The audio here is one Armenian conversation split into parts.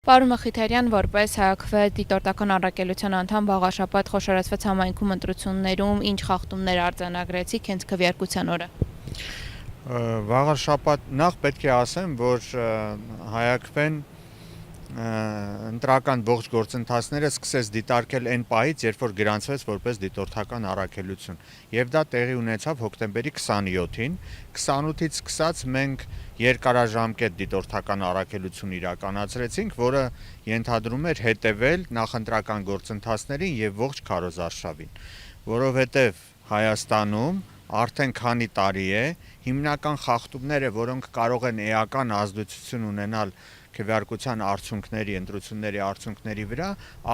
Պարոն Մխիթարյան, որպես ՀԱԿՎ դիտորդական առաքելության անդամ վաղաշաբաթ խոշորացված համայնքում ընտրություններում ինչ խախտումներ արձանագրեցիք հենց քվեարկության օրը։ Վաղաշաբաթ նախ պետք է ասեմ, որ ՀԱԿՎ-ն ընտրական ողջ գործընթացները սկսեց դիտարկել այն պահից, երբ որ գրանցվեց որպես դիտորդական առաքելություն, եւ դա տեղի ունեցավ հոկտեմբերի 27-ին, 28-ից սկսած մենք երկարաժամկետ դիտորդական առաքելություն իրականացրեցինք, որը ենթադրում էր հետևել նախընտրական գործընթացներին եւ ողջ քարոզարշավին, որովհետեւ Հայաստանում արդեն քանի տարի է հիմնական խախտումները, որոնք կարող են էական ազդեցություն ունենալ քվեարկության արդյունքների, ընտրությունների արդյունքների վրա,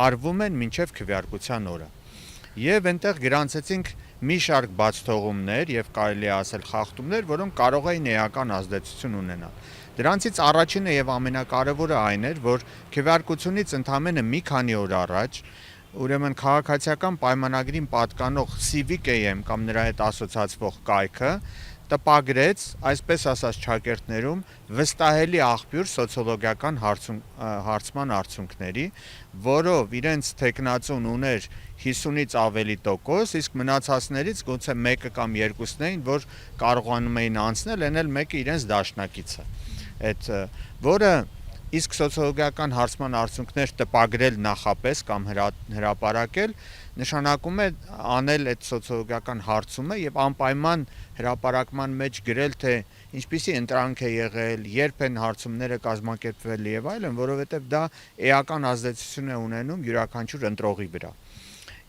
արվում են մինչև քվեարկության օրը։ Եվ այնտեղ գրանցեցինք մի շարք բացթողումներ եւ կարելի է ասել խախտումներ, որոնք կարող էին էական ազդեցություն ունենալ։ Դրանցից առաջինը եւ ամենակարևորը այն էր, որ քվեարկությունից ընդամենը մի քանի օր առաջ ուրեմն քաղաքացիական պայմանագրին պատկանող CVKM կամ նրա հետ ասոցացվող կայքը տպագրեց, այսպես ասած ճակերտներում վստահելի աղբյուր սոցիոլոգիական հարցման արդյունքների, որով իրենց տեխնացուն ուներ 50-ից ավելի տոկոս, իսկ մնացածներից գուցե մեկը կամ երկուսն էին, որ կարողանում էին անցնել, այն էլ մեկը իրենց դաշնակիցը։ Այդ որը իսկ սոցիոլոգիական հարցման արդյունքներ տպագրել նախապես կամ հրապարակել նշանակում է անել այդ սոցիոլոգիական հարցումը եւ անպայման հրապարակման մեջ գրել թե ինչպիսի ընտրանք է եղել, երբ են հարցումները կազմակերպվել եւ այլն, որովհետեւ դա էական ազդեցություն է ունենում յուրաքանչյուր ընտրողի վրա։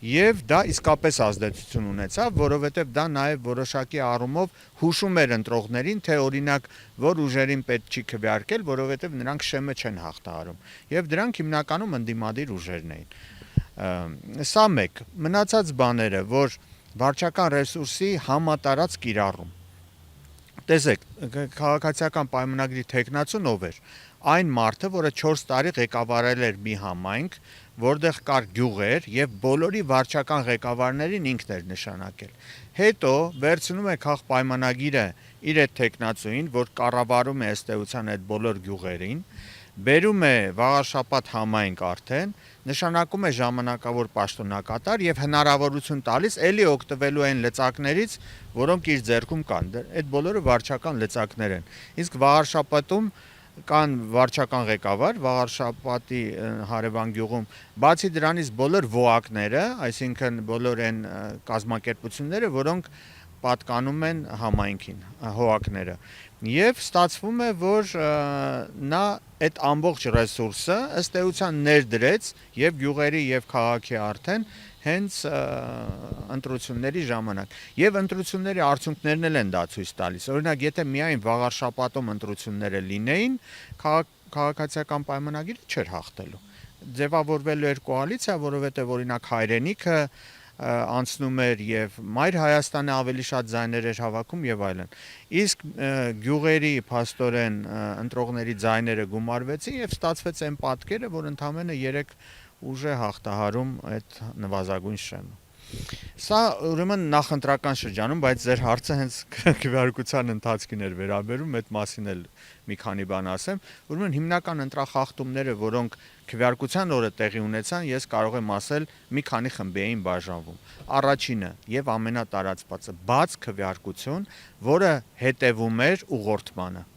Եվ դա իսկապես ազդեցություն ունեցավ, որովհետև դա նաև որոշակի առումով հուշում էր ընտրողներին, թե օրինակ որ ուժերին պետք չի քվեարկել, որովհետև նրանք շեմը չեն հաղթահարում։ Եվ դրանք հիմնականում ընդդիմադիր ուժերն էին։ Սա մեկ, մնացած բաները, որ վարչական ռեսուրսի համատարած կիրառում։ Տեսեք, քաղաքացիական պայմանագրի տեխնացուն ով էր։ Այն մարդը, որը 4 տարի ղեկավարել էր մի համայնք, որտեղ կար գյուղեր եւ բոլորի վարչական ղեկավարներին ինքն էր նշանակել։ Հետո վերցնում է քաղ պայմանագիրը իր այդ տեխնացուին, որ կառավարում է ըստ էության այդ բոլոր գյուղերին, բերում է վաղաշաբաթ համայնք արդեն, նշանակում է ժամանակավոր պաշտոնակատար եւ հնարավորություն տալիս էլի օգտվելու այն լծակներից, որոնք իր ձեռքում կան։ Այդ բոլորը վարչական լծակներ են։ Իսկ վաղաշաբաթում կան վարչական ղեկավար, վաղաշաբաթի հարևան գյուղում, բացի դրանից բոլոր ՈԱԿ-ները, այսինքն բոլոր այն կազմակերպությունները, որոնք պատկանում են համայնքին, ՀՕԱԿ-ները։ Եվ ստացվում է, որ նա այդ ամբողջ ռեսուրսը ըստ էության ներդրեց եւ գյուղերի եւ քաղաքի արդեն հենց ընտրությունների ժամանակ։ Եվ ընտրությունների արդյունքներն էլ են դա ցույց տալիս։ Օրինակ, եթե միայն վաղաշաբաթում ընտրությունները լինեին, քաղաքացիական պայմանագիրը չէր հաղթելու։ Ձևավորվելու էր կոալիցիա, որովհետեւ օրինակ Հայրենիքը անցնում էր եւ Մայր Հայաստանը ավելի շատ ձայներ էր հավաքում եւ այլն։ Իսկ գյուղերի փաստորեն ընտրողների ձայները գումարվեցին եւ ստացվեց այն պատկերը, որ ընդամենը 3 ուժ է հաղթահարում այդ նվազագույն շեմը։ Սա ուրեմն նախընտրական շրջանում, բայց ձեր հարցը հենց քվեարկության ընթացքին էր վերաբերում, այդ մասին էլ մի քանի բան ասեմ, ուրեմն հիմնական ընտրախախտումները, որոնք քվեարկության օրը տեղի ունեցան, ես կարող եմ ասել մի քանի խմբի էին բաժանվում։ Առաջինը եւ ամենատարածվածը բաց քվեարկություն, որը հետեւում էր ուղղորդմանը։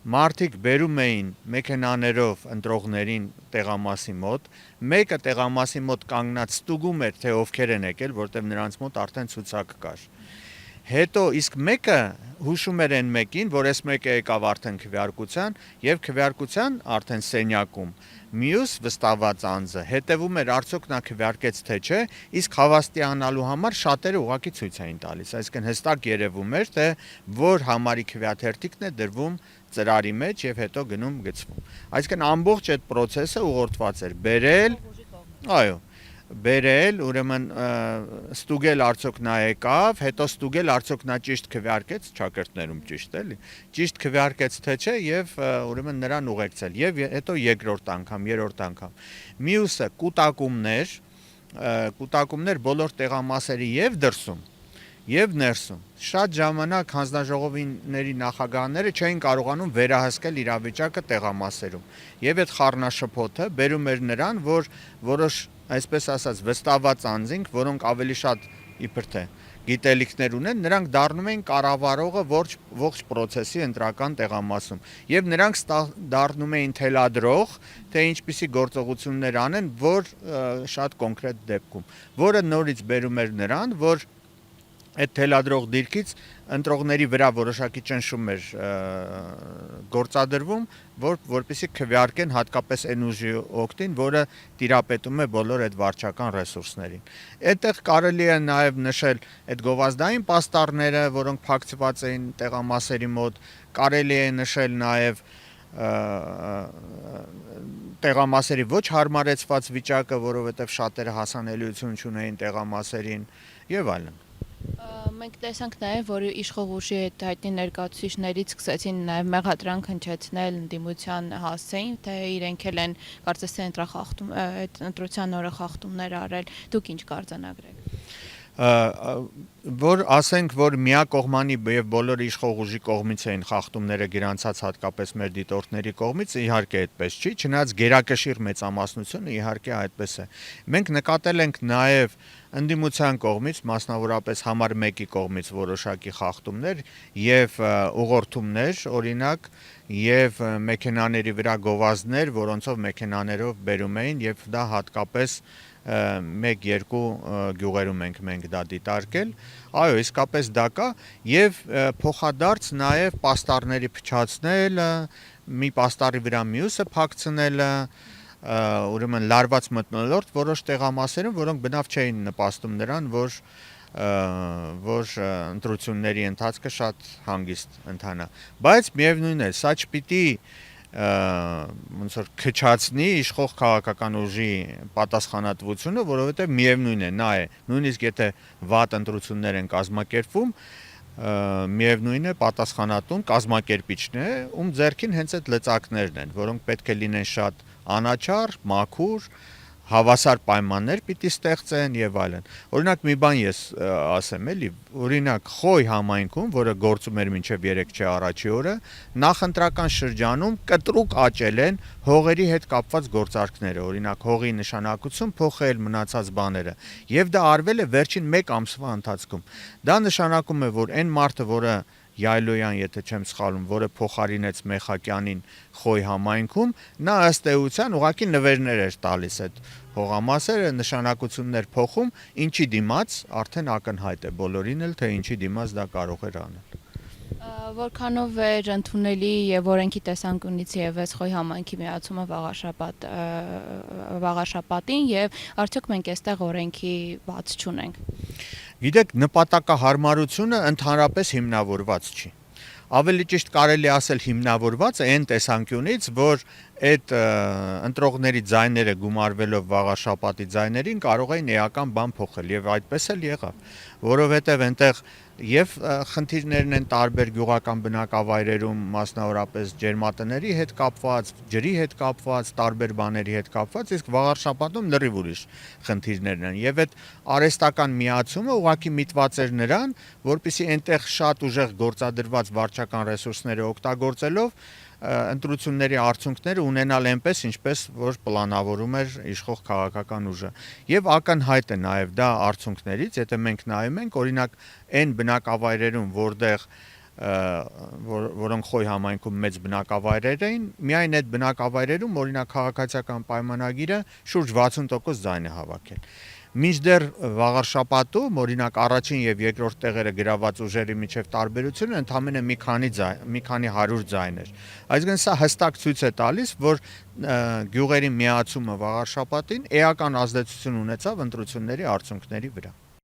Մարդիկ բերում էին մեքենաներով ընտրողներին տեղամասի մոտ, մեկը տեղամասի մոտ կանգնած ստուգում էր, թե ովքեր են եկել, որտեղ նրանց մոտ արդեն ցուցակ կար։ Հետո իսկ մեկը հուշում էր այն մեկին, որ այս մեկը եկավ արդեն քվեարկության եւ քվեարկության արդեն սենյակում մյուս վստահված անձը հետևում էր արդյոք նա քվեարկեց թե չէ, իսկ հավաստիանալու համար շատերը ուղղակի ցույց էին տալիս, այսինքն հստակ երևում էր, թե որ համարի քվեաթերթիկն է դրվում ծրարի մեջ եւ հետո գնում գցվում։ Այսինքն ամբողջ այդ process-ը ուղղորդված էր բերել, այո, բերել, ուրեմն ստուգել արդյոք նա եկավ, հետո ստուգել արդյոք նա ճիշտ քվեարկեց, ճակերտներում ճիշտ էլի, ճիշտ քվեարկեց թե չէ եւ ուրեմն նրան ուղեկցել եւ հետո երկրորդ անգամ, երրորդ անգամ։ Մյուսը կուտակումներ բոլոր տեղամասերի եւ դրսում։ եւ ներսում։ Շատ ժամանակ հանձնաժողովների նախագահները չէին կարողանում վերահսկել իրավիճակը տեղամասերում։ Եվ այդ խառնաշփոթը բերում էր նրան, որ որոշ, այսպես ասած, վստահված անձինք, որոնք ավելի շատ իբր թե գիտելիքներ ունեն, նրանք դառնում էին կառավարողը ողջ process-ի ընտրական տեղամասում եւ նրանք դառնում էին թելադրող, թե ինչպիսի գործողություններ անեն, որ շատ կոնկրետ դեպքում, որը նորից բերում էր նրան, որ այդ թելադրող դիրքից ընտրողների վրա որոշակի ճնշում էր գործադրվում, որպեսզի քվեարկեն հատկապես այն ուժի օգտին, որը տիրապետում է բոլոր այդ վարչական ռեսուրսներին։ Այդտեղ կարելի է նաև նշել այդ գովազդային պաստառները, որոնք փակցված էին տեղամասերի մոտ, կարելի է նշել նաև տեղամասերի ոչ հարմարեցված վիճակը, որովհետև շատերը հասանելիություն չունեին տեղամասերին եւ այլն։ Մենք տեսանք նաև, որ իշխող ուժի այդ հայտնի ներկայացուցիչներից սկսեցին նաև մեղադրանք հնչեցնել, ընդդիմության հասցեին, թե իրենք էլ են կարծես թե այդ ընտրության օրը խախտումներ արել։ Դուք ինչ կարձանագրեք։ Որ ասենք, որ միակողմանի եւ բոլոր իշխող ուժի կողմից էին խախտումները գրանցած, հատկապես մեր դիտորդների կողմից, իհարկե այդպես չի, չնայած գերակշիռ մեծամասնությունը իհարկե այդպես է։ Մենք նկատել ենք նաեւ ընդդիմության կողմից, մասնավորապես համար 1-ի կողմից որոշակի խախտումներ եւ ուղղորդումներ, օրինակ, եւ մեքենաների վրա գովազդներ, որոնցով մեքենաներով բերում էին եւ դա հատկապես 1-2 գյուղերում մենք դա դիտարկել, այո, իսկապես դա կա եւ փոխադարձ նաեւ պաստառների փչացնելը, մի պաստառի վրա մյուսը փակցնելը, ուրեմն լարված մթնոլորտ որոշ տեղամասերում, որոնք բնավ չէին նպաստում նրան, որ ընտրությունների ընթացքը շատ հանգիստ ընթանա, բայց միևնույն է, սա չպիտի ոնց որ քչացնի իշխող քաղաքական ուժի պատասխանատվությունը, որովհետև միևնույն է, նա է, նույնիսկ եթե վատ ընտրություններ են կազմակերպվում, միևնույն է պատասխանատուն կազմակերպիչն է, ում ձեռքին հենց այդ լծակներն են, որոնք պետք է լինեն շատ անաչառ, մաքուր, հավասար պայմաններ պիտի ստեղծեն եւ այլն։ Օրինակ մի բան ես ասեմ էլի, օրինակ Խոյ համայնքում, որը գործում էր մինչեւ 3 առաջի օրը, նախընտրական շրջանում կտրուկ աճել են հողերի հետ կապված գործարքները, օրինակ հողի նշանակություն փոխել, մնացած բաները, եւ դա արվել է վերջին 1 ամսվա ընթացքում։ Դա նշանակում է, որ այն մարդը, որը Յայլոյան, եթե չեմ սխալվում, որը փոխարինեց Մեխակյանին Խոյ համայնքում, նա ըստ էության ուղղակի նվերներ էր տալիս այդ հողամասերը, նշանակություններ փոխում, ինչի դիմաց արդեն ակնհայտ է բոլորին էլ, թե ինչի դիմաց դա կարող էր անել։ Որքանով էր ընդունելի եւ օրենքի տեսանկյունից եւս Խոյ համայնքի միացումը վաղաշաբաթին եւ արդյոք մենք այստեղ օրենքի բաց չունենք։ Գիտեք, նպատակահարմարությունը ընդհանրապես հիմնավորված չի։ Ավելի ճիշտ կարելի ասել հիմնավորված է այն տեսանկյունից, որ այդ ընտրողների ձայները գումարվելով վաղաշաբաթի ձայներին կարող էին էական բան փոխել եւ այդպես էլ եղավ, որովհետեւ այնտեղ եւ խնդիրներն են տարբեր գյուղական բնակավայրերում, մասնավորապես ջերմատների հետ կապված, ջրի հետ կապված, տարբեր բաների հետ կապված, իսկ վաղաշաբաթում լրիվ ուրիշ խնդիրներն են եւ այդ արհեստական միացումը ուղղակի միտված էր նրան, որպեսզի այնտեղ շատ ուժեղ գործադրված վարչական ռեսուրսները օգտագործելով ընտրությունների արդյունքները ունենալ այնպես, ինչպես որ պլանավորում էր իշխող քաղաքական ուժը։ Եվ ակնհայտ է նաև դա արդյունքներից, եթե մենք նայում ենք, օրինակ այն բնակավայրերում, որոնք Խոյ համայնքում մեծ բնակավայրեր էին, միայն այդ բնակավայրերում օրինակ քաղաքացիական պայմանագիրը շուրջ 60% ձայն է հավաքել։ Մինչդեռ վաղաշաբաթում, օրինակ առաջին եւ երկրորդ տեղերը գրաված ուժերի միջև տարբերությունը ընդամենը մի քանի 100 ձայն էր։ Այսինքն սա հստակ ցույց է տալիս, որ գյուղերի միացումը վաղաշաբաթին էական ազդեցություն ունեցավ ընտրությունների արդյունքների վրա։